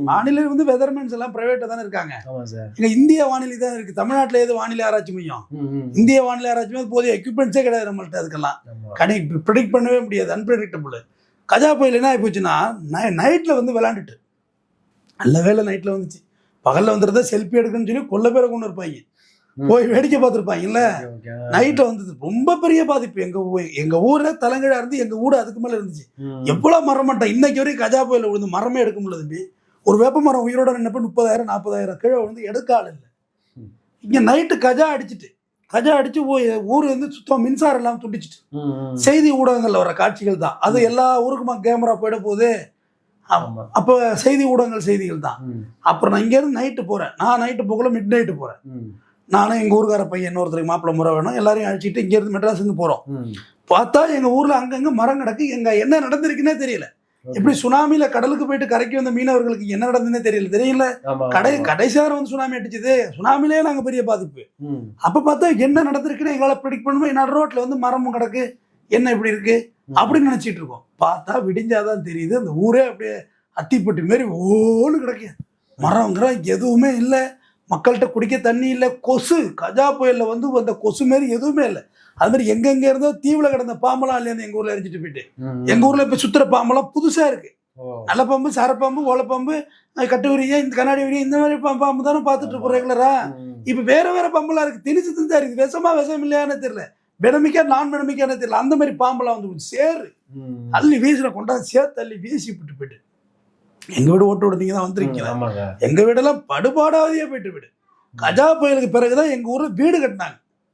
வானிலை வந்து வெதர்மேன்ஸ் எல்லாம் பிரைவேட்டா தானே இருக்காங்க. இங்க இந்திய வானிலை தான் இருக்கு. தமிழ்நாட்டுல ஏது வானிலை ஆராய்ச்சி மையம்? இந்திய வானிலை ஆராய்ச்சி மையம் போதிய எக்யூப்மெண்ட்ஸே கிடையாது நம்மள்ட்ட. அதுக்கெல்லாம் ப்ரெடிக்ட் பண்ணவே முடியாது, அன்பிரடிக்டபிள். கஜா புயல் என்ன ஆகி போச்சுன்னா நைட்ல வந்து விளையாண்டுட்டு, நல்ல வேலை நைட்ல வந்துச்சு. பகல்ல வந்துருந்தா செல்ஃபி எடுக்கணும்னு சொல்லி கொள்ள பேரை கொண்டு இருப்பாங்க, போய் வேடிக்கை பார்த்துருப்பாங்கல்ல. நைட்டை வந்தது ரொம்ப பெரிய பாதிப்பு. எங்க ஊர்ல தலைங்கீழா இருந்து எங்க ஊடு அதுக்கு மேல இருந்துச்சு. எவ்வளவு மரம் மட்டம் இன்னைக்கு வரைக்கும் கஜா புயல விழுந்து மரமே எடுக்க முடியல தம்பி. ஒரு வேப்ப மரம் உயிரோட நின்னப்ப 30,000-40,000 கீழே வந்து எடுக்க ஆள் இல்லை. இங்க நைட்டு கஜா அடிச்சு ஊர் வந்து சுத்தம் மின்சாரம் எல்லாம் துண்டிச்சிட்டு. செய்தி ஊடகங்கள்ல வர காட்சிகள் தான் அது. எல்லா ஊருக்குமா கேமரா போயிட போகுது. அப்ப செய்தி ஊடகங்கள் செய்திகள் தான். அப்புறம் நான் இங்க இருந்து நைட்டு போறேன். நான் நைட்டு போகல, மிட் நைட்டு போறேன். நானும் எங்க ஊருக்கார பையன் இன்னொருத்தருக்கு மாப்பிள்ளை முறை வேணும், எல்லாரையும் அழைச்சிட்டு இங்க இருந்து மெட்ராஸ் இருந்து போறோம். பார்த்தா எங்க ஊர்ல அங்கங்க மரம் கிடக்கு. எங்க என்ன நடந்திருக்குன்னே தெரியல. எப்படி சுனாமியில கடலுக்கு போயிட்டு கரைக்கு வந்த மீனவர்களுக்கு என்ன நடந்ததுன்னே தெரியல. கடைசியாரம் வந்து சுனாமி அடிச்சது. சுனாமிலே நாங்க பெரிய பாதிப்பு. அப்ப பார்த்தா என்ன நடந்திருக்குன்னு எங்களால ப்ரெடிக்ட் பண்ணுவோம். என்னோட ரோட்ல வந்து மரமும் கிடக்கு, என்ன இப்படி இருக்கு அப்படின்னு நினைச்சிட்டு இருக்கோம். பார்த்தா விடிஞ்சாதான் தெரியுது அந்த ஊரே அப்படியே அத்திப்பட்டி மாரி ஓன்னு கிடக்கு. மரங்கிற எதுவுமே இல்லை, மக்கள்கிட்ட குடிக்க தண்ணி இல்லை, கொசு. கஜா புயல்ல வந்து அந்த கொசு மாரி எதுவுமே இல்லை. அது மாதிரி எங்கெங்க இருந்தோ தீவுல கிடந்த பாம்பெல்லாம் இல்லையா எங்க ஊர்ல எரிஞ்சிட்டு போயிட்டு. எங்க ஊர்ல இப்ப சுத்துற பாம்பெல்லாம் புதுசா இருக்கு. நல்ல பாம்பு, சாரப்பாம்பு, ஓலப்பாம்பு, கட்டுவரிய, இந்த கண்ணாடி வரிய, இந்த மாதிரி பாம்பு தானே பார்த்துட்டு இருக்கோம் ரெகுலரா. இப்ப வேற பாம்பெல்லாம் இருக்கு. திணிச்சு தான் இருக்கு. விஷம் இல்லையானே தெரியல, பெனமிக்கா நான் பெனமிக்கானே தெரியல. அந்த மாதிரி பாம்பெல்லாம் வந்து சேரு அள்ளி வீசுற கொண்டாந்து சேர்த்து அள்ளி வீசி விட்டு போயிட்டு. எங்க வீடு ஓட்டு விடுறீங்க தான் வந்திருக்கீங்களா? எங்க வீடெல்லாம் படுபாடாவதியே போயிட்டு வீடு. கஜா புயலுக்கு பிறகுதான் எங்க ஊர்ல வீடு கட்டினாங்க.